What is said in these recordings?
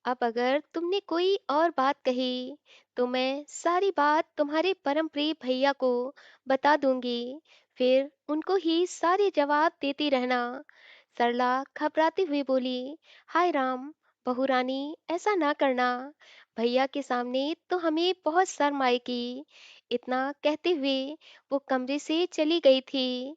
अब अगर तुमने कोई और बात कही तो मैं सारी बात तुम्हारे परम प्रिय भैया को बता दूंगी। फिर उनको ही सारे जवाब देती रहना। सरला घबराती हुई बोली, हाय राम, बहू रानी ऐसा ना करना। भैया के सामने तो हमें बहुत शर्म आएगी। इतना कहते हुए वो कमरे से चली गई थी।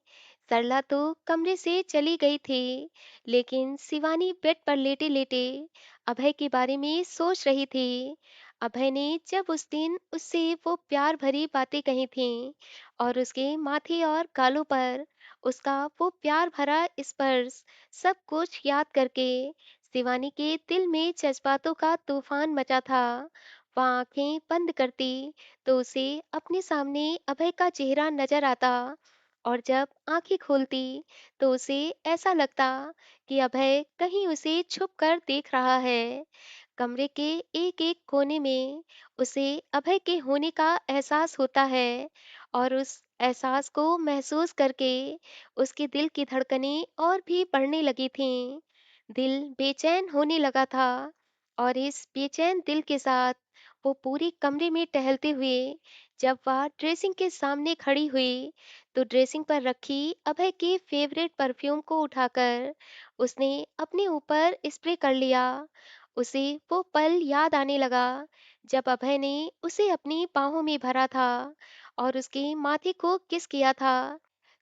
सरला तो कमरे से चली गई थी, लेकिन शिवानी बेड पर लेटे लेटे अभय के बारे में सोच रही थी। अभय ने जब उस दिन उससे वो प्यार भरी बातें कही थीं और उसके माथे और गालों पर उसका वो प्यार भरा स्पर्श, सब कुछ याद करके शिवानी के दिल में जज्बातों का तूफान मचा था। वह आंखें बंद करती तो उसे अपने सामने अभय का चेहरा नजर आता, और जब आंखें खोलती तो उसे ऐसा लगता कि अभय कहीं उसे छुप कर देख रहा है। कमरे के एक एक कोने में उसे अभय के होने का एहसास होता है, और उस एहसास को महसूस करके उसके दिल की धड़कनें और भी बढ़ने लगी थीं। दिल बेचैन होने लगा था, और इस बेचैन दिल के साथ वो पूरे कमरे में टहलते हुए जब वह ड्रेसिंग के सामने खड़ी हुई तो ड्रेसिंग पर रखी अभय के फेवरेट परफ्यूम को उठाकर उसने अपने ऊपर स्प्रे कर लिया। उसे वो पल याद आने लगा जब अभय ने उसे अपनी बाहों में भरा था और उसके माथे को किस किया था।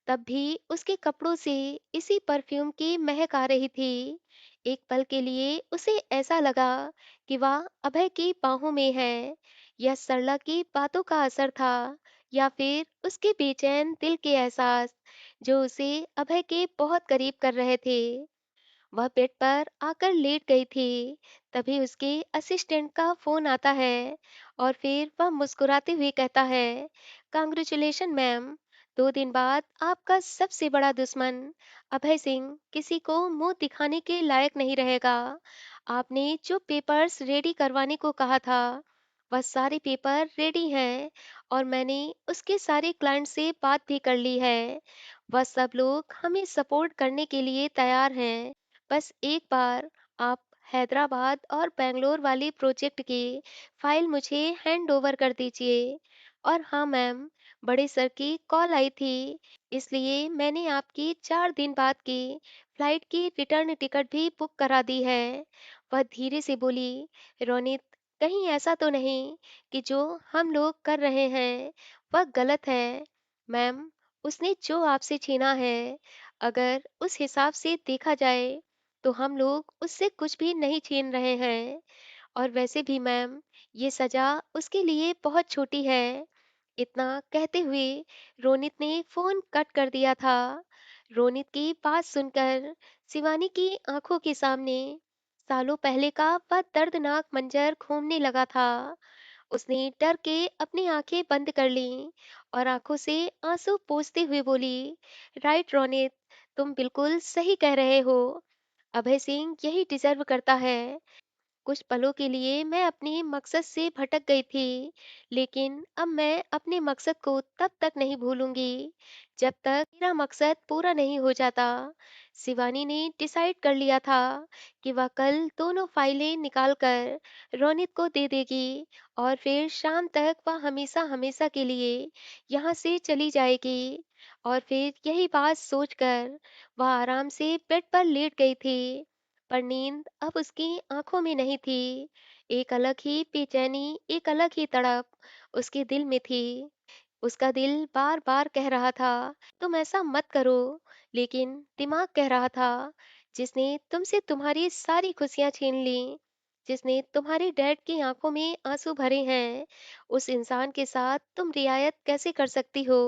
तब भी उसके कपड़ों से इसी परफ्यूम की महक आ रही थी। एक पल के लिए उसे ऐसा लगा कि वह अभय की बाहों में है। यह सरला की बातों का असर था, या फिर उसके बेचैन दिल के एहसास जो उसे अभय के बहुत करीब कर रहे थे। वह बेड पर आकर लेट गई थी। तभी उसके असिस्टेंट का फोन आता है, और फिर वह मुस्कुराते हुए कहता है, कांग्रेचुलेशन मैम, 2 दिन बाद आपका सबसे बड़ा दुश्मन अभय सिंह किसी को मुंह दिखाने के लायक नहीं रहेगा। आपने जो पेपर्स रेडी करवाने को कहा था वह सारे पेपर रेडी हैं, और मैंने उसके सारे क्लाइंट से बात भी कर ली है। वह सब लोग हमें सपोर्ट करने के लिए तैयार हैं। बस एक बार आप हैदराबाद और बेंगलोर वाली प्रोजेक्ट की फाइल मुझे हैंड ओवर कर दीजिए। और हाँ मैम, बड़े सर की कॉल आई थी, इसलिए मैंने आपकी 4 दिन बाद की फ्लाइट की रिटर्न टिकट भी बुक करा दी है। वह धीरे से बोली, रोनित, कहीं ऐसा तो नहीं कि जो हम लोग कर रहे हैं वह गलत है। मैम, उसने जो आपसे छीना है, अगर उस हिसाब से देखा जाए तो हम लोग उससे कुछ भी नहीं छीन रहे हैं। और वैसे भी मैम, ये सजा उसके लिए बहुत छोटी है। इतना कहते हुए रोनित ने फोन कट कर दिया था। रोनित की बात सुनकर शिवानी की आंखों के सामने सालों पहले का वह दर्दनाक मंजर घूमने लगा था। उसने डर के अपनी आंखें बंद कर लीं और आंखों से आंसू पोंछते हुए बोली, राइट रोनित, तुम बिल्कुल सही कह रहे हो। अभय सिंह यही डिजर्व करता है। कुछ पलों के लिए मैं अपने मकसद से भटक गई थी, लेकिन अब मैं अपने मकसद को तब तक नहीं भूलूंगी जब तक मेरा मकसद पूरा नहीं हो जाता। शिवानी ने डिसाइड कर लिया था कि वह कल दोनों फाइलें निकालकर रोनित को दे देगी, और फिर शाम तक वह हमेशा हमेशा के लिए यहाँ से चली जाएगी। और फिर यही बात सोचकर वह आराम से बेड पर लेट गई थी, पर नींद अब उसकी आंखों में नहीं थी। एक अलग ही बेचैनी, एक अलग ही तड़प उसके दिल में थी। उसका दिल बार बार कह रहा था, तुम ऐसा मत करो, लेकिन दिमाग कह रहा था, जिसने तुमसे तुम्हारी सारी खुशियां छीन ली, जिसने तुम्हारे डैड की आंखों में आंसू भरे हैं, उस इंसान के साथ तुम रियायत कैसे कर सकती हो।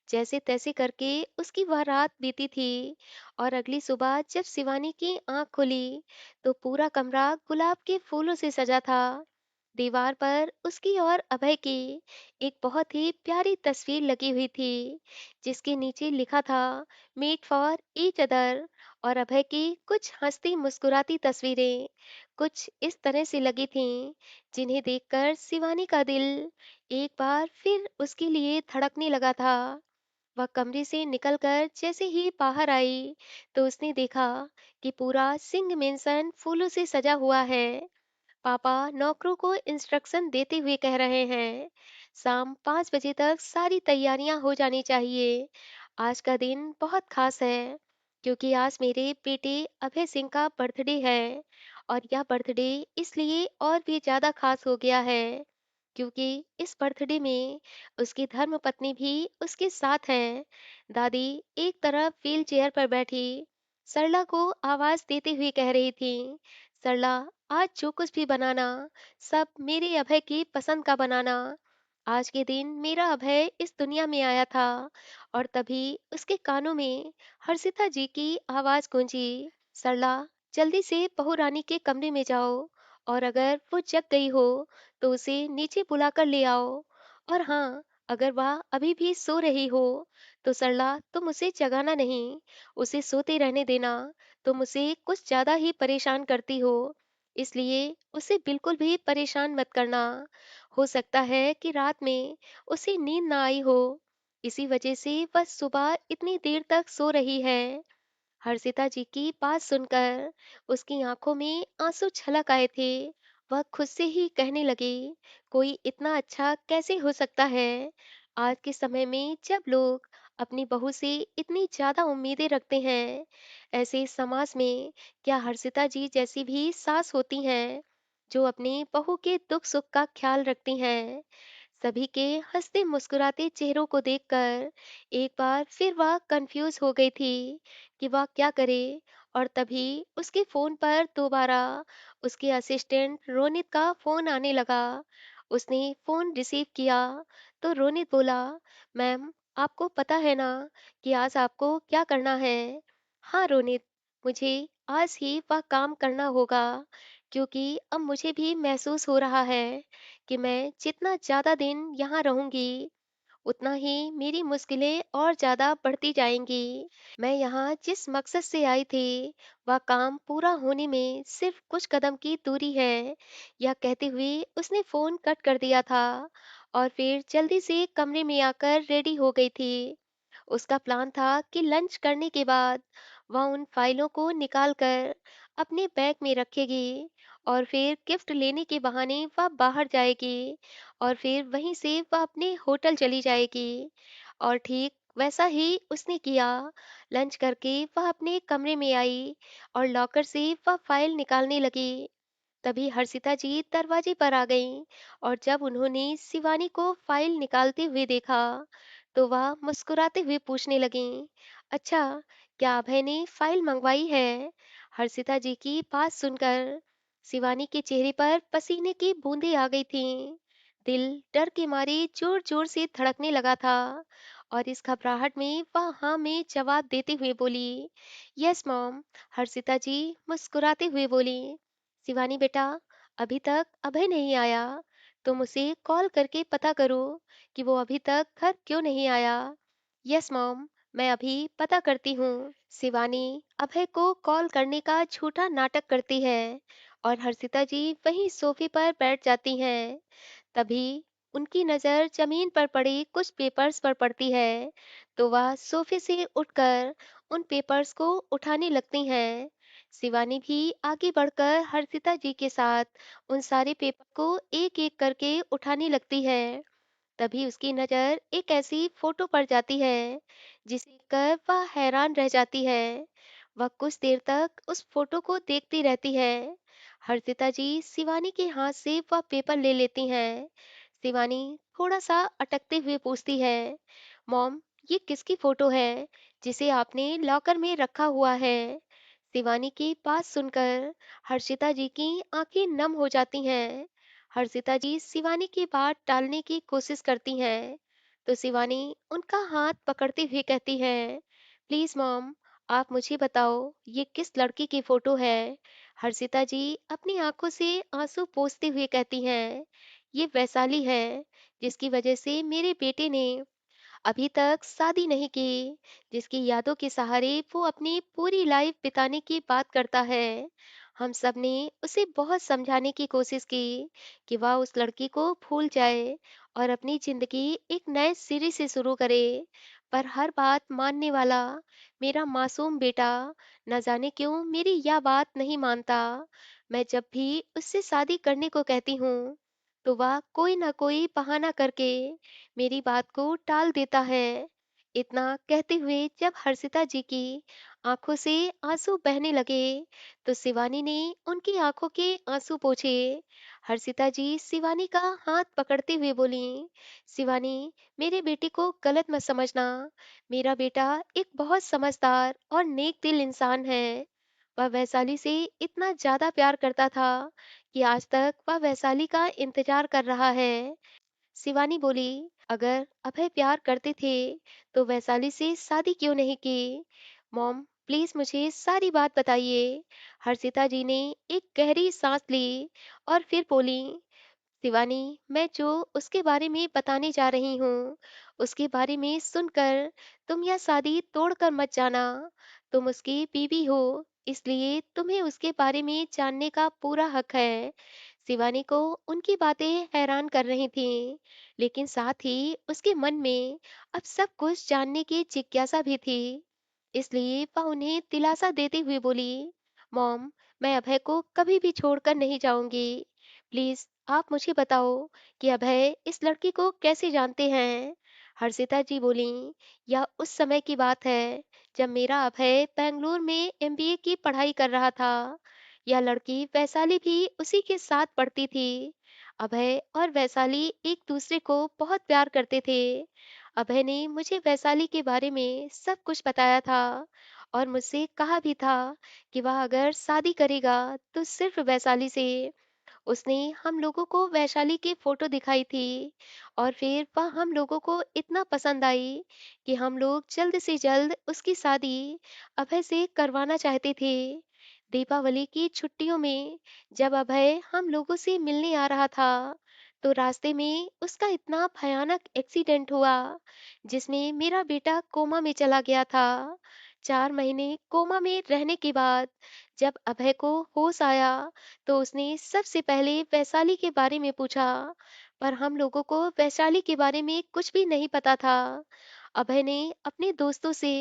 जैसे तैसे करके उसकी वह रात बीती थी, और अगली सुबह जब शिवानी की आंख खुली तो पूरा कमरा गुलाब के फूलों से सजा था। दीवार पर उसकी और अभय की एक बहुत ही प्यारी तस्वीर लगी हुई थी, जिसके नीचे लिखा था, मेट फॉर ईच अदर। और अभय की कुछ हंसती मुस्कुराती तस्वीरें कुछ इस तरह से लगी थीं, जिन्हें देखकर शिवानी का दिल एक बार फिर उसके लिए धड़कने लगा था। वह कमरे से निकलकर जैसे ही बाहर आई तो उसने देखा कि पूरा सिंह मेंशन फूलों से सजा हुआ है। पापा नौकरों को इंस्ट्रक्शन देते हुए कह रहे हैं, शाम 5 बजे तक सारी तैयारियां हो जानी चाहिए। आज का दिन बहुत खास है, क्योंकि आज मेरे बेटे अभय सिंह का बर्थडे है। और यह बर्थडे इसलिए और भी ज्यादा खास हो गया है, क्योंकि इस बर्थडे में उसकी धर्म पत्नी भी उसके साथ हैं। दादी एक तरफ व्हील चेयर पर बैठी सरला को आवाज देते हुए कह रही थी, सरला, आज जो कुछ भी बनाना, सब मेरे अभय की पसंद का बनाना। आज के दिन मेरा अभय इस दुनिया में आया था। और तभी उसके कानों में हर्षिता जी की आवाज गूंजी, सरला, जल्दी से बहू रानी के कमरे में जाओ, और अगर वो जग गई हो तो उसे नीचे बुलाकर ले आओ। और हाँ, अगर वह अभी भी सो रही हो तो सरला, तुम उसे जगाना नहीं, उसे सोते रहने देना। तुम उसे कुछ ज्यादा ही परेशान करती हो, इसलिए उसे बिल्कुल भी परेशान मत करना। हो सकता है कि रात में उसे नींद ना आई हो, इसी वजह से वह सुबह इतनी देर तक सो रही है। हर्षिता जी की बात सुनकर उसकी आंखों में आंसू छलक आए थे। वह खुद से ही कहने लगी, कोई इतना अच्छा कैसे हो सकता है? आज के समय में जब लोग अपनी बहू से इतनी ज्यादा उम्मीदें रखते हैं, ऐसे समाज में क्या हर्षिता जी जैसी भी सास होती हैं, जो अपनी बहू के दुख सुख का ख्याल रखती हैं? सभी के हंसते मुस्कुराते चेहरों को देखकर एक बार फिर वह कंफ्यूज हो गई थी कि वह क्या करे। और तभी उसके फोन पर दोबारा उसके असिस्टेंट रोनित का फोन आने लगा। उसने फोन रिसीव किया तो रोनित बोला, मैम, आपको पता है ना कि आज आपको क्या करना है? हाँ रोनित, मुझे आज ही वह काम करना होगा, क्योंकि अब मुझे भी महसूस हो रहा है कि मैं जितना ज़्यादा दिन यहाँ रहूँगी, उतना ही मेरी मुश्किलें और ज़्यादा बढ़ती जाएंगी। मैं यहाँ जिस मकसद से आई थी, वह काम पूरा होने में सिर्फ कुछ कदम की दूरी है। यह कहते हुए उसने फ़ोन कट कर दिया था और फिर जल्दी से कमरे में आकर रेडी हो गई थी। उसका प्लान था कि लंच करने के बाद वह उन फाइलों को निकाल कर अपने बैग में रखेगी, और फिर गिफ्ट लेने के बहाने वह बाहर जाएगी, और फिर वहीं से वह अपने होटल चली जाएगी। और ठीक वैसा ही उसने किया। लंच करके वह अपने कमरे में आई और लॉकर से वह फाइल निकालने लगी। तभी हर्षिता जी दरवाजे पर आ गईं, और जब उन्होंने शिवानी को फाइल निकालते हुए देखा तो वह मुस्कुराते हुए पूछने लगीं, अच्छा, क्या अभय ने फाइल मंगवाई है? हर्षिता जी की बात सुनकर शिवानी के चेहरे पर पसीने की बूंदें आ गई थीं। दिल डर के मारे जोर जोर से धड़कने लगा था, और इस घबराहट में वह हाँ में जवाब देते हुए बोली, यस मॉम। हर्षिता जी मुस्कुराते हुए बोली, शिवानी बेटा, अभी तक अभय नहीं आया, तुम उसे कॉल करके पता करो कि वो अभी तक घर क्यों नहीं आया। यस मॉम, मैं अभी पता करती हूँ। शिवानी अभय को कॉल करने का झूठा नाटक करती है, और हर्षिता जी वहीं सोफे पर बैठ जाती हैं। तभी उनकी नज़र जमीन पर पड़े कुछ पेपर्स पर पड़ती है, तो वह सोफे से उठकर उन पेपर्स को उठाने लगती हैं। शिवानी भी आगे बढ़कर हर्षिता जी के साथ उन सारे पेपर को एक एक करके उठाने लगती है। तभी उसकी नज़र एक ऐसी फोटो पर जाती है जिसे देखकर वह हैरान रह जाती है। वह कुछ देर तक उस फोटो को देखती रहती है। हर्षिता जी शिवानी के हाथ से वह पेपर ले लेती हैं। शिवानी थोड़ा सा अटकते हुए पूछती है, मॉम, ये किसकी फोटो है जिसे आपने लॉकर में रखा हुआ है? शिवानी की बात सुनकर हर्षिता जी की आंखें नम हो जाती हैं। हर्षिता जी शिवानी की बात टालने की कोशिश करती हैं, तो शिवानी उनका हाथ पकड़ते हुए कहती है, प्लीज मॉम, आप मुझे बताओ ये किस लड़की की फोटो है? हर्षिता जी अपनी आंखों से आंसू पोंछते हुए कहती हैं, ये वैशाली है, जिसकी वजह से मेरे बेटे ने अभी तक शादी नहीं की, जिसकी यादों के सहारे वो अपनी पूरी लाइफ बिताने की बात करता है। हम सब ने उसे बहुत समझाने की कोशिश की कि वह उस लड़की को भूल जाए और अपनी जिंदगी एक नए सिरे से शुरू करे, पर हर बात मानने वाला मेरा मासूम बेटा न जाने क्यों मेरी यह बात नहीं मानता। मैं जब भी उससे शादी करने को कहती हूँ, तो वह कोई ना कोई बहाना करके मेरी बात को टाल देता है। इतना कहते हुए जब हर्षिता जी की आंखों से आंसू बहने लगे, तो शिवानी ने उनकी आंखों के आंसू पोंछे। हर्षिता जी शिवानी का हाथ पकड़ते हुए बोली, शिवानी, मेरे बेटे को गलत मत समझना। मेरा बेटा एक बहुत समझदार और नेक दिल इंसान है। वह वैशाली से इतना ज्यादा प्यार करता था कि आज तक वह वैशाली का इंतजार कर रहा है। शिवानी बोली, अगर अभय प्यार करते थे तो वैशाली से शादी क्यों नहीं की? मॉम, प्लीज मुझे सारी बात बताइए। हर्षिता जी ने एक गहरी सांस ली और फिर बोली, शिवानी, मैं जो उसके बारे में बताने जा रही हूँ, उसके बारे में सुनकर तुम यह शादी तोड़कर मत जाना। तुम उसकी बीवी हो, इसलिए तुम्हें उसके बारे में जानने का पूरा हक है। शिवानी को उनकी बातें हैरान कर रही थीं, लेकिन साथ ही उसके मन में अब सब कुछ जानने की जिज्ञासा भी थी। इसलिए वह उन्हें दिलासा देते हुए बोली, मॉम, मैं अभय को कभी भी छोड़कर नहीं जाऊंगी। प्लीज आप मुझे बताओ कि अभय इस लड़की को कैसे जानते हैं? हर्षिता जी बोली, यह उस समय की बात है जब मेरा अभय बेंगलुरु में एमबीए की पढ़ाई कर रहा था। यह लड़की वैशाली भी उसी के साथ पढ़ती थी। अभय और वैशाली एक दूसरे को बहुत प्यार करते थे। अभय ने मुझे वैशाली के बारे में सब कुछ बताया था और मुझसे कहा भी था कि वह अगर शादी करेगा तो सिर्फ वैशाली से। उसने हम लोगों को वैशाली की फोटो दिखाई थी और फिर वह हम लोगों को इतना पसंद आई कि हम लोग जल्द से जल्द उसकी शादी अभय से करवाना चाहते थे। दीपावली की छुट्टियों में जब अभय हम लोगों से मिलने आ रहा था, तो रास्ते में उसका इतना भयानक एक्सीडेंट हुआ जिसमें मेरा बेटा कोमा में चला गया था। 4 महीने कोमा में रहने के बाद जब अभय को होश आया, तो उसने सबसे पहले वैशाली के बारे में पूछा, पर हम लोगों को वैशाली के बारे में कुछ भी नहीं पता था। अभय ने अपने दोस्तों से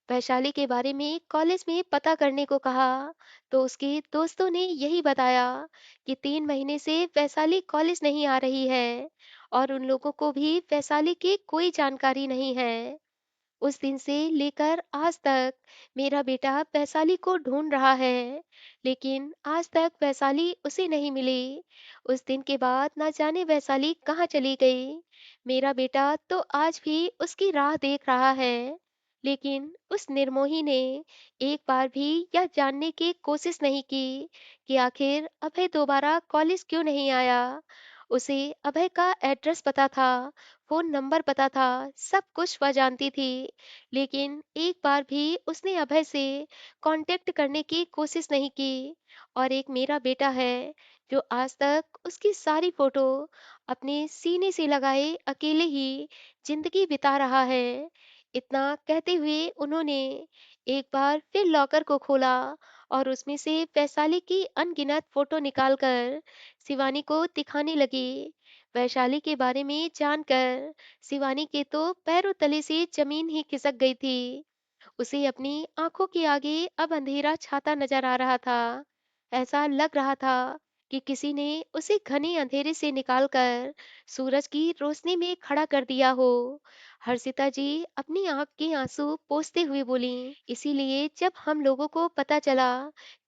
वैशाली के बारे में कॉलेज में पता करने को कहा, तो उसके दोस्तों ने यही बताया कि 3 महीने से वैशाली कॉलेज नहीं आ रही है और उन लोगों को भी वैशाली की कोई जानकारी नहीं है। उस दिन से लेकर आज तक मेरा बेटा वैशाली को ढूंढ रहा है, लेकिन आज तक वैशाली उसे नहीं मिली। उस दिन के बाद ना जाने वैशाली कहाँ चली गई। मेरा बेटा तो आज भी उसकी राह देख रहा है, लेकिन उस निर्मोही ने एक बार भी यह जानने की कोशिश नहीं की कि आखिर अभय दोबारा कॉलेज क्यों नहीं आया। उसे अभय का एड्रेस पता था, फोन नंबर पता था, सब कुछ वह जानती थी, लेकिन एक बार भी उसने अभय से कांटेक्ट करने की कोशिश नहीं की। और एक मेरा बेटा है जो आज तक उसकी सारी फोटो अपने सीने से लगाए अकेले ही जिंदगी बिता रहा है। इतना कहते हुए उन्होंने एक बार फिर लॉकर को खोला और उसमें से वैशाली की अनगिनत फोटो निकालकर शिवानी को दिखाने लगी। वैशाली के बारे में जानकर शिवानी के तो पैरों तले से जमीन ही खिसक गई थी। उसे अपनी आंखों के आगे अब अंधेरा छाता नजर आ रहा था। ऐसा लग रहा था कि किसी ने उसे घने अंधेरे से निकालकर सूरज की रोशनी में खड़ा कर दिया हो। हर्षिता जी अपनी आंख के आंसू पोंछते हुए बोली, इसीलिए जब हम लोगों को पता चला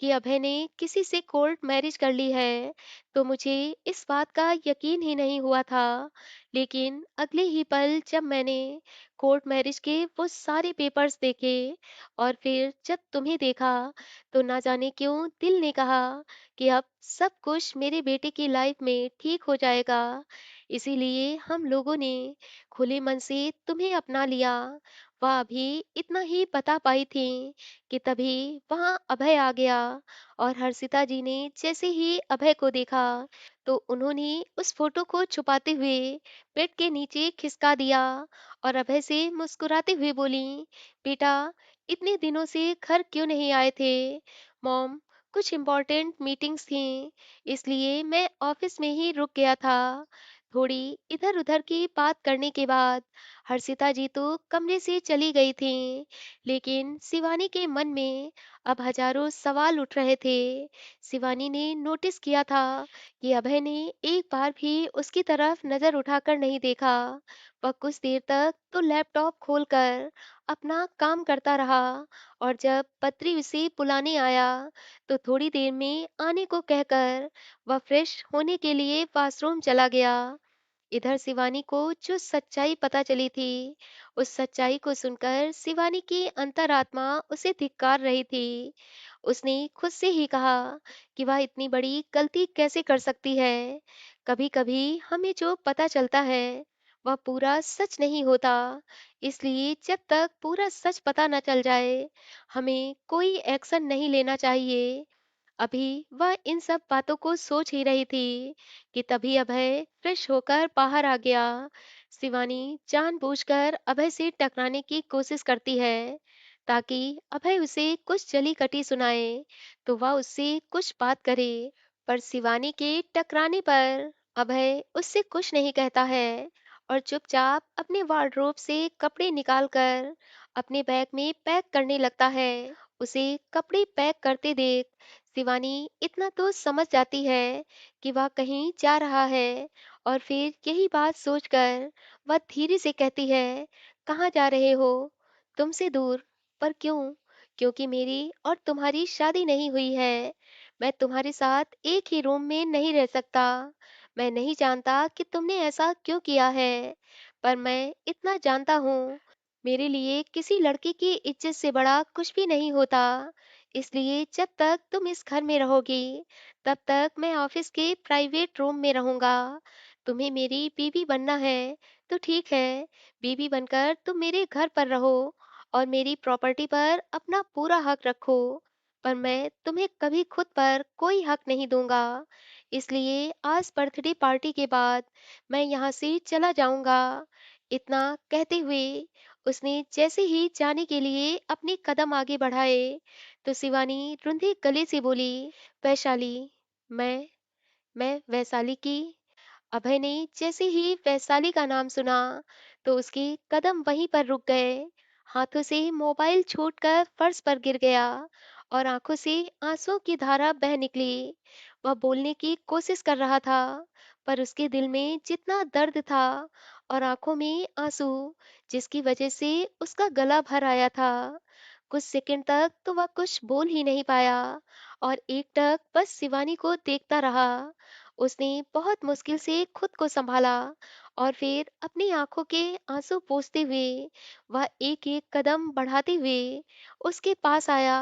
कि अभय ने किसी से कोर्ट मैरिज कर ली है, तो मुझे इस बात का यकीन ही नहीं हुआ था। लेकिन अगले ही पल जब मैंने कोर्ट मैरिज के वो सारे पेपर्स देखे और फिर जब तुम्हें देखा, तो ना जाने क्यों दिल ने कहा कि अब सब कुछ मेरे बेटे की लाइफ में ठीक हो जाएगा। इसीलिए हम लोगों ने खुले मन से तुम्हें अपना लिया। वह अभी इतना ही बता पाई थी कि तभी वहां अभय आ गया और हर्षिता जी ने जैसे ही अभय को देखा, तो उन्होंने उस फोटो को छुपाते हुए बेड के नीचे खिसका दिया और अभय से मुस्कुराते हुए बोली, बेटा, इतने दिनों से घर क्यों नहीं आए थे? मॉम, कुछ इम्पोर्टेंट मीटिंग्स थी, इसलिए मैं ऑफिस में ही रुक गया था। थोड़ी इधर उधर की बात करने के बाद हर्षिता जी तो कमरे से चली गई थीं, लेकिन शिवानी के मन में अब हजारों सवाल उठ रहे थे। शिवानी ने नोटिस किया था कि अभय ने एक बार भी उसकी तरफ नजर उठाकर नहीं देखा। वह कुछ देर तक तो लैपटॉप खोलकर अपना काम करता रहा, और जब पत्री उसे बुलाने आया तो थोड़ी देर में आने को कहकर वह फ्रेश होने के लिए वॉशरूम चला गया। इधर शिवानी को जो सच्चाई पता चली थी, उस सच्चाई को सुनकर शिवानी की अंतरात्मा उसे धिक्कार रही थी। उसने खुद से ही कहा कि वह इतनी बड़ी गलती कैसे कर सकती है। कभी-कभी हमें जो पता चलता है, वह पूरा सच नहीं होता। इसलिए जब तक पूरा सच पता न चल जाए, हमें कोई एक्शन नहीं लेना चाहिए। अभी वह इन सब बातों को सोच ही रही थी कि तभी अभय फ्रेश होकर बाहर आ गया। शिवानी जानबूझकर अभय से टकराने की कोशिश करती है ताकि अभय उसे कुछ जली कटी सुनाए, तो वह उससे कुछ बात करे। पर शिवानी के टकराने पर अभय उससे कुछ नहीं कहता है और चुपचाप अपने वार्डरोब से कपड़े निकालकर अपने बैग में पैक करने लगता है। उसे कपड़े पैक करते देख शिवानी इतना तो समझ जाती है कि वह कहीं जा रहा है, और फिर यही बात सोचकर वह धीरे से कहती है, कहाँ जा रहे हो? तुमसे दूर। पर क्यों? क्योंकि मेरी और तुम्हारी शादी नहीं हुई है। मैं तुम्हारे साथ एक ही रूम में नहीं रह सकता। मैं नहीं जानता कि तुमने ऐसा क्यों किया है, पर मैं इतना जानता हूँ, मेरे लिए किसी लड़की की इज्जत से बड़ा कुछ भी नहीं होता। इसलिए जब तक तुम इस घर में रहोगी, तब तक मैं ऑफिस के प्राइवेट रूम में रहूंगा। तुम्हें मेरी बीवी बनना है तो ठीक है, बीवी बनकर तुम मेरे घर पर रहो और मेरी प्रॉपर्टी पर अपना पूरा हक रखो। पर मैं तुम्हें कभी खुद पर कोई हक नहीं दूंगा। इसलिए आज बर्थडे पार्टी के बाद मैं यहाँ से चला जाऊंगा। इतना कहते हुए उसने जैसे ही जाने के लिए अपने कदम आगे बढ़ाए, तो शिवानी रुंधे गले से बोली, वैशाली, मैं मैं वैशाली की। अभय ने जैसे ही वैशाली का नाम सुना, तो उसके कदम वहीं पर रुक गए। हाथों से मोबाइल छूटकर फर्श पर गिर गया और आंखों से आंसुओं की धारा बह निकली। वह बोलने की कोशिश कर रहा था, पर उसके दिल में जितना दर्द था और आंखों में आंसू, जिसकी वजह से उसका गला भर आया था। कुछ सेकंड तक तो वह कुछ बोल ही नहीं पाया और एकटक बस शिवानी को देखता रहा। उसने बहुत मुश्किल से खुद को संभाला और फिर अपनी आंखों के आंसू पोंछते हुए वह एक एक कदम बढ़ाते हुए उसके पास आया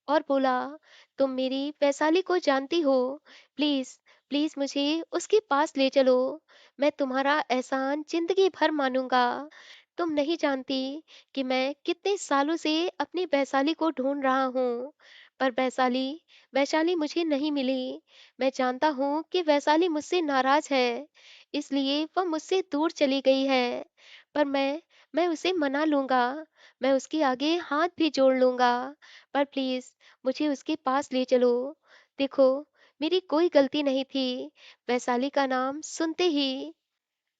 और बोला, तुम मेरी वैशाली को जानती हो? प्लीज, प्लीज मुझे उसके पास ले चलो। मैं तुम्हारा एहसान जिंदगी भर मानूंगा। तुम नहीं जानती कि मैं कितने सालों से अपनी वैशाली को ढूंढ रहा हूँ, पर वैशाली वैशाली मुझे नहीं मिली। मैं जानता हूँ कि वैशाली मुझसे नाराज है, इसलिए वह मुझसे दूर चली गई है। पर मैं उसे मना लूंगा, मैं उसके आगे हाथ भी जोड़ लूंगा। पर प्लीज मुझे उसके पास ले चलो। देखो, मेरी कोई गलती नहीं थी। वैशाली का नाम सुनते ही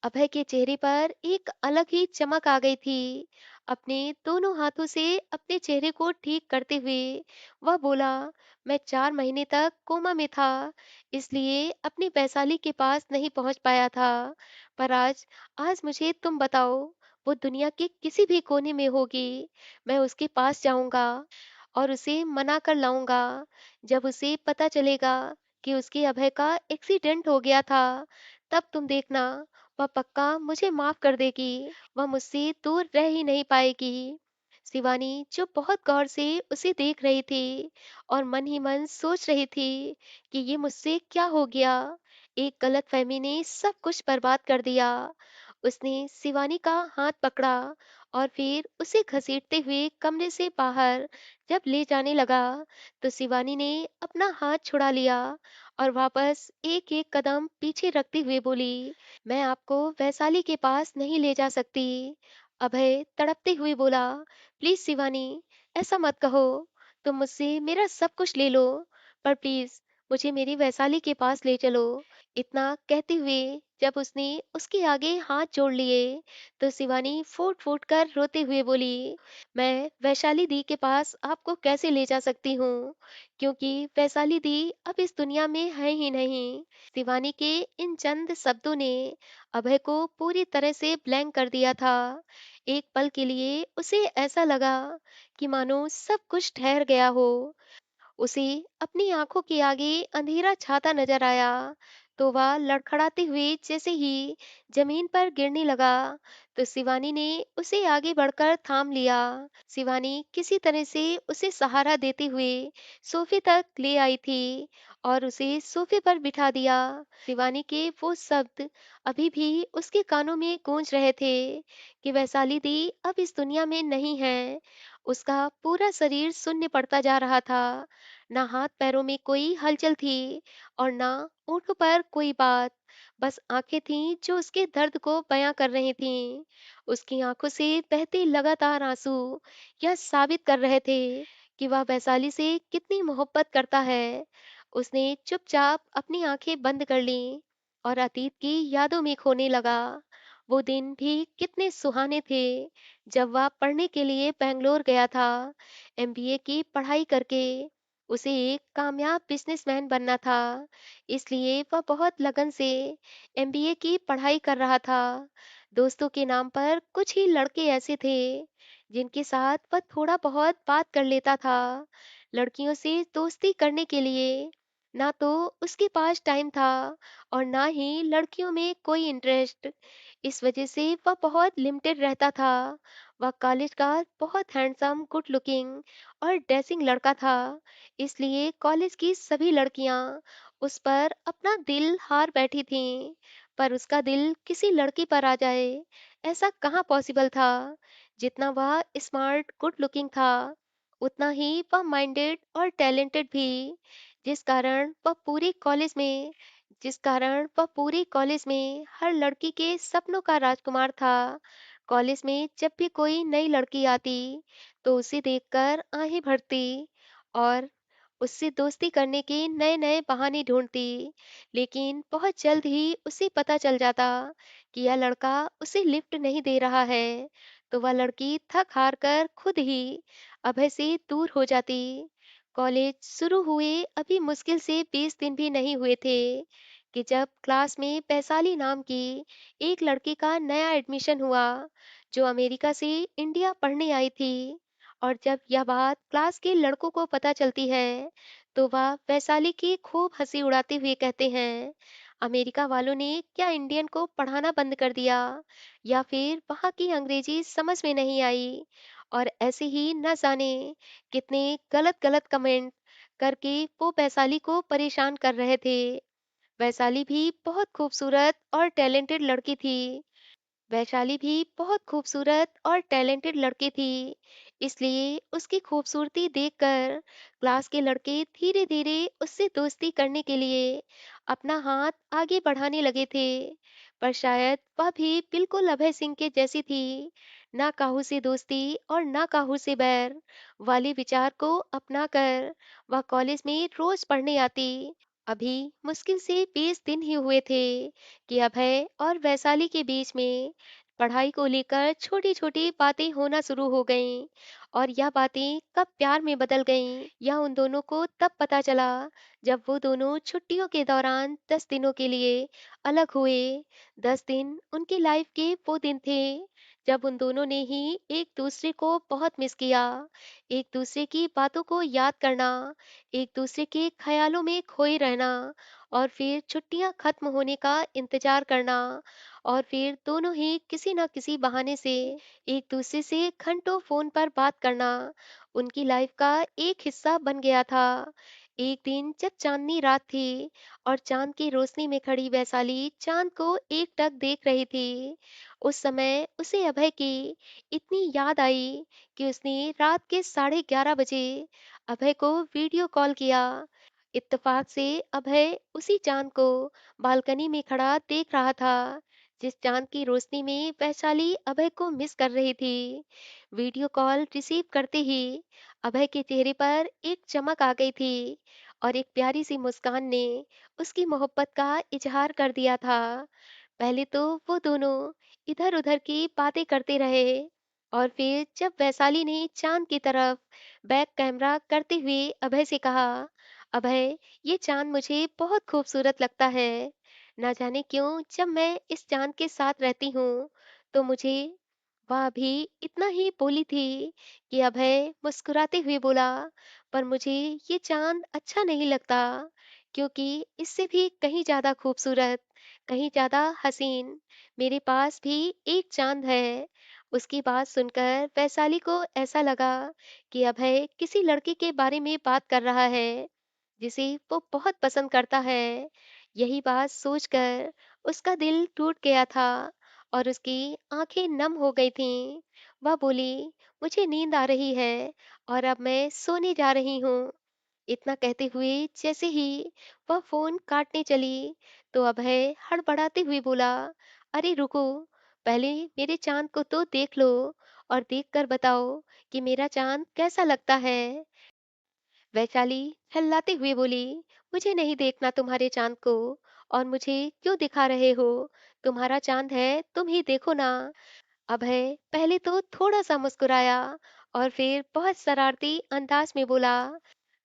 अभय के चेहरे पर एक अलग ही चमक आ गई थी। अपने दोनों हाथों से अपने चेहरे को ठीक करते हुए वह बोला, मैं 4 महीने तक कोमा में था, इसलिए अपनी वैशाली के पास नहीं पहुंच पाया था। पर आज आज मुझे तुम बताओ, वो दुनिया के किसी भी कोने में होगी, मैं उसके पास जाऊंगा और उसे मना कर लाऊंगा। जब उसे पता चलेगा कि उसके अभय का एक्सीडेंट हो गया था, तब तुम देखना, वह पक्का मुझे माफ कर देगी। वह मुझसे दूर रह ही नहीं पाएगी। शिवानी जो बहुत गौर से उसे देख रही थी और मन ही मन सोच रही थी कि ये मुझसे क्या हो गया। एक गलतफहमी ने सब कुछ बर्बाद कर दिया। उसने शिवानी का हाथ पकड़ा और फिर उसे घसीटते हुए कमरे से बाहर जब ले जाने लगा, तो शिवानी ने अपना हाथ छुड़ा लिया और वापस एक एक कदम पीछे रखते हुए बोली, मैं आपको वैशाली के पास नहीं ले जा सकती। अभय तड़पते हुए बोला, प्लीज शिवानी, ऐसा मत कहो। तुम मुझसे मेरा सब कुछ ले लो, पर प्लीज मुझे मेरी वैशाली के पास ले चलो। इतना कहते हुए जब उसने उसके आगे हाथ जोड़ लिए तो शिवानी फूट फूट कर रोते हुए बोली, मैं वैशाली दी के पास आपको कैसे ले जा सकती हूँ, क्योंकि वैशाली दी अब इस दुनिया में है ही नहीं। शिवानी के इन चंद शब्दों ने अभय को पूरी तरह से ब्लैंक कर दिया था। एक पल के लिए उसे ऐसा लगा कि मानो सब कुछ ठहर गया हो। उसे अपनी आंखों के आगे अंधेरा छाता नजर आया तो वह लड़खड़ाते हुए जैसे ही जमीन पर गिरने लगा तो शिवानी ने उसे आगे बढ़कर थाम लिया। शिवानी किसी तरह से उसे सहारा देते हुए सोफे तक ले आई थी और उसे सोफे पर बिठा दिया। शिवानी के वो शब्द अभी भी उसके कानों में गूंज रहे थे कि वैशाली दी अब इस दुनिया में नहीं है। उसका पूरा शरीर शून्य पड़ता जा रहा था। ना हाथ पैरों में कोई हलचल थी और ना होठों पर कोई बात। बस आंखें थीं जो उसके दर्द को बयां कर रही थीं। उसकी आंखों से बहते लगातार आंसू यह साबित कर रहे थे कि वह वैशाली से कितनी मोहब्बत करता है। उसने चुपचाप अपनी आंखें बंद कर लीं और अतीत की यादों में खोने लगा। वो दिन भी कितने सुहाने थे जब वह पढ़ने के लिए बेंगलोर गया था। एमबीए की पढ़ाई करके उसे एक कामयाब बिजनेसमैन बनना था, इसलिए वह बहुत लगन से एमबीए की पढ़ाई कर रहा था। दोस्तों के नाम पर कुछ ही लड़के ऐसे थे जिनके साथ वह थोड़ा बहुत बात कर लेता था। लड़कियों से दोस्ती करने के लिए ना तो उसके पास टाइम था और ना ही लड़कियों में कोई इंटरेस्ट। इस वजह से वह बहुत लिमिटेड रहता था। वह कॉलेज का बहुत हैंडसम, गुड लुकिंग और ड्रेसिंग लड़का था, इसलिए कॉलेज की सभी लड़कियां उस पर अपना दिल हार बैठी थीं। पर उसका दिल किसी लड़की पर आ जाए, ऐसा कहाँ पॉसिबल था। जितना वह स्मार्ट, गुड लुकिंग था, उतना ही वह माइंडेड और टैलेंटेड भी, जिस कारण वह पूरे कॉलेज में जिस कारण वह पूरे कॉलेज में हर लड़की के सपनों का राजकुमार था। कॉलेज में जब भी कोई नई लड़की आती तो उसे देखकर आहें भरती और उससे दोस्ती करने के नए नए बहाने ढूंढती। लेकिन बहुत जल्द ही उसे पता चल जाता कि यह लड़का उसे लिफ्ट नहीं दे रहा है, तो वह लड़की थक हार कर खुद ही अभय से दूर हो जाती। कॉलेज शुरू हुए अभी मुश्किल से 20 दिन भी नहीं हुए थे कि जब क्लास में वैशाली नाम की एक लड़की का नया एडमिशन हुआ जो अमेरिका से इंडिया पढ़ने आई थी। और जब यह बात क्लास के लड़कों को पता चलती है तो वह वैशाली की खूब हंसी उड़ाते हुए कहते हैं, अमेरिका वालों ने क्या इंडियन को पढ़ाना बंद कर दिया या फिर वहाँ की अंग्रेजी समझ में नहीं आई। और ऐसे ही न जाने कितने गलत गलत कमेंट करके वो वैशाली को परेशान कर रहे थे। वैशाली भी बहुत खूबसूरत और टैलेंटेड लड़की थी। वैशाली भी बहुत खूबसूरत और टैलेंटेड लड़की थी, इसलिए उसकी खूबसूरती देखकर क्लास के लड़के धीरे धीरे उससे दोस्ती करने के लिए अपना हाथ आगे बढ़ाने लगे थे। पर शायद वह भी बिल्कुल अभय सिंह के जैसी थी, ना काहू से दोस्ती और ना काहू से बैर वाले विचार को अपनाकर वह कॉलेज में रोज पढ़ने आती। अभी मुश्किल से 20 दिन ही हुए थे कि अभय और वैशाली के बीच में पढ़ाई को लेकर छोटी छोटी बातें होना शुरू हो गईं। और यह बातें कब प्यार में बदल गईं यह उन दोनों को तब पता चला जब वो दोनों छुट्टियों के दौरान 10 दिनों के लिए अलग हुए। 10 दिन उनकी लाइफ के वो दिन थे जब उन दोनों ने ही एक दूसरे को बहुत मिस किया, एक दूसरे की बातों को याद करना, एक दूसरे के ख्यालों में खोए रहना और फिर छुट्टियां खत्म होने का इंतजार करना और फिर दोनों ही किसी न किसी बहाने से एक दूसरे से घंटों फोन पर बात करना उनकी लाइफ का एक हिस्सा बन गया था। एक दिन जब चांदनी रात थी और चांद की रोशनी में खड़ी वैशाली चांद को एकटक देख रही थी, उस समय उसे अभय की इतनी याद आई कि उसने रात के 11:30 बजे अभय को वीडियो कॉल किया। इत्तेफाक से अभय उसी चांद को बालकनी में खड़ा देख रहा था जिस चांद की रोशनी में वैशाली अभय को मिस कर रही थी। वीडियो कॉल रिसीव करते ही अभय के चेहरे पर एक चमक आ गई थी और एक प्यारी सी मुस्कान ने उसकी मोहब्बत का इजहार कर दिया था। पहले तो वो दोनों इधर-उधर की बातें करते रहे और फिर जब वैशाली ने चांद की तरफ बैक कैमरा करते हुए अभय से कहा, अभय, ये चांद मुझे बहुत खूबसूरत लगता है। ना जाने क्यों जब मैं इस चांद के साथ रहती हूँ तो मुझे वह भी इतना ही बोली थी कि अभय मुस्कुराते हुए बोला, पर मुझे ये चांद अच्छा नहीं लगता क्योंकि इससे भी कहीं ज्यादा खूबसूरत, कहीं ज्यादा हसीन मेरे पास भी एक चांद है। उसकी बात सुनकर वैशाली को ऐसा लगा कि अभय किसी लड़के के बारे में बात कर रहा है जिसे वो बहुत पसंद करता है। यही बात सोचकर उसका दिल टूट गया था और उसकी आंखें नम हो गई थीं। वह बोली, मुझे नींद आ रही है और अब मैं सोने जा रही हूँ। इतना कहते हुए जैसे ही वह फोन काटने चली तो अभय हड़बड़ाते हुए बोला, अरे रुको, पहले मेरे चांद को तो देख लो और देखकर बताओ कि मेरा चांद कैसा लगता है। वैशाली चिल्लाते हुए बोली, मुझे नहीं देखना तुम्हारे चांद को, और मुझे क्यों दिखा रहे हो? तुम्हारा चांद है, तुम ही देखो ना। अभय पहले तो थोड़ा सा मुस्कुराया और फिर बहुत शरारती अंदाज में बोला,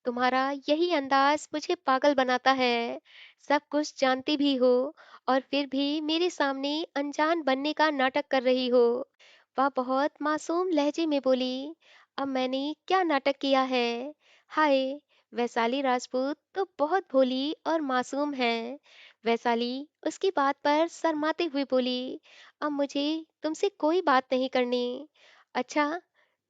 तुम्हारा यही अंदाज मुझे पागल बनाता है। सब कुछ जानती भी हो और फिर भी मेरे सामने अनजान बनने का नाटक कर रही हो। वह बहुत मासूम लहजे में बोली, अब मैंने क्या नाटक किया है? हाय, वैशाली राजपूत तो बहुत भोली और मासूम है। वैशाली उसकी बात पर शर्माते हुए बोली, अब मुझे तुमसे कोई बात नहीं करनी। अच्छा,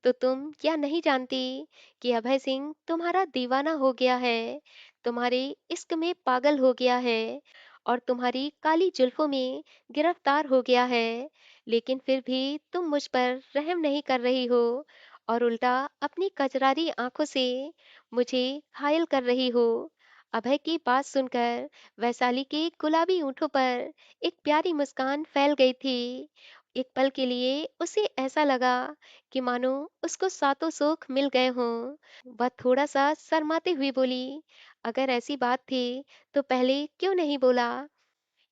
तो तुम क्या नहीं जानती कि अभय सिंह तुम्हारा दीवाना हो गया है, तुम्हारे इश्क में पागल हो गया है और तुम्हारी काली जुल्फों में गिरफ्तार हो गया है। लेकिन फिर भी तुम मुझ पर रहम नहीं कर रही हो और उल्टा अपनी कजरारी आंखों से मुझे घायल कर रही हो। अभय की बात सुनकर वैशाली के गुलाबी होठों पर एक प्यारी मुस्कान फैल गई थी। एक पल के लिए उसे ऐसा लगा कि मानो उसको सातों सुख मिल गए हों। वह थोड़ा सा शर्माते हुए बोली, अगर ऐसी बात थी तो पहले क्यों नहीं बोला?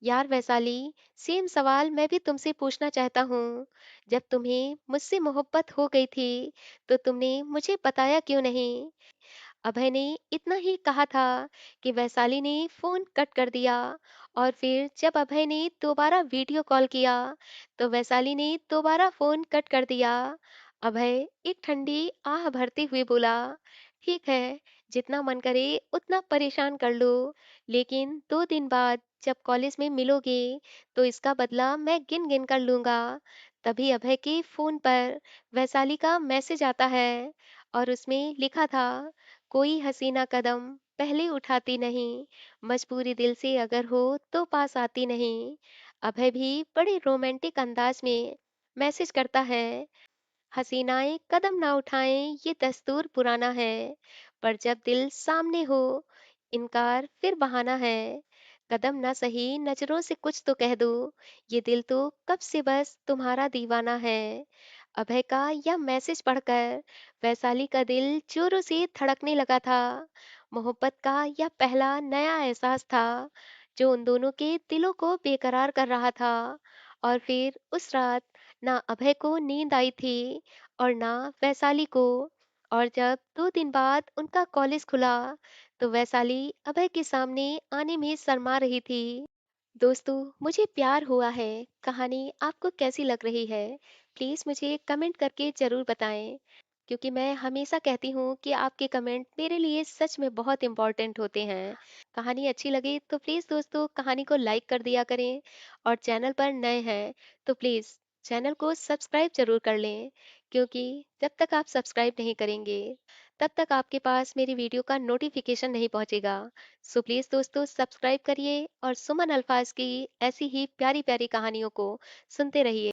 यार वैशाली, सेम सवाल मैं भी तुमसे पूछना चाहता हूँ। जब तुम्हें मुझसे मोहब्बत हो गई थी तो तुमने मुझे बताया क्यों नहीं? अभय ने इतना ही कहा था कि वैशाली ने फोन कट कर दिया और फिर जब अभय ने दोबारा वीडियो कॉल किया तो वैशाली ने दोबारा फोन कट कर दिया। अभय एक ठंडी आह भरते हुए बोला, ठीक है, जितना मन करे उतना परेशान कर लो, लेकिन 2 दिन बाद जब कॉलेज में मिलोगे तो इसका बदला मैं गिन गिन कर लूंगा। तभी अभय के फोन पर वैशाली का मैसेज आता है और उसमें लिखा था, कोई हसीना कदम पहले उठाती नहीं, मजबूरी दिल से अगर हो तो पास आती नहीं। अभय भी बड़े रोमांटिक अंदाज में मैसेज करता है, हसीनाएं कदम ना उठाएं ये दस्तूर पुराना है, पर जब दिल सामने हो इनकार फिर बहाना है। कदम ना सही नजरों से कुछ तो कह दो, ये दिल तो कब से बस तुम्हारा दीवाना है। अभय का यह मैसेज पढ़कर वैशाली का दिल जोरों से धड़कने लगा था। मोहब्बत का यह पहला नया एहसास था जो उन दोनों के दिलों को बेकरार कर रहा था। और फिर उस रात ना अभय को नींद आई थी और ना वैशाली को। और जब 2 दिन बाद उनका कॉलेज खुला तो वैशाली अभय के सामने आने में शर्मा रही थी। दोस्तों, मुझे प्यार हुआ है कहानी आपको कैसी लग रही है? प्लीज़ मुझे कमेंट करके ज़रूर बताएं, क्योंकि मैं हमेशा कहती हूँ कि आपके कमेंट मेरे लिए सच में बहुत इम्पोर्टेंट होते हैं। कहानी अच्छी लगे तो प्लीज़ दोस्तों कहानी को लाइक कर दिया करें, और चैनल पर नए हैं तो प्लीज़ चैनल को सब्सक्राइब ज़रूर कर लें, क्योंकि जब तक आप सब्सक्राइब नहीं करेंगे तब तक आपके पास मेरी वीडियो का नोटिफिकेशन नहीं पहुंचेगा। सो प्लीज़ दोस्तों सब्सक्राइब करिए और सुमन अल्फाज की ऐसी ही प्यारी प्यारी कहानियों को सुनते रहिए।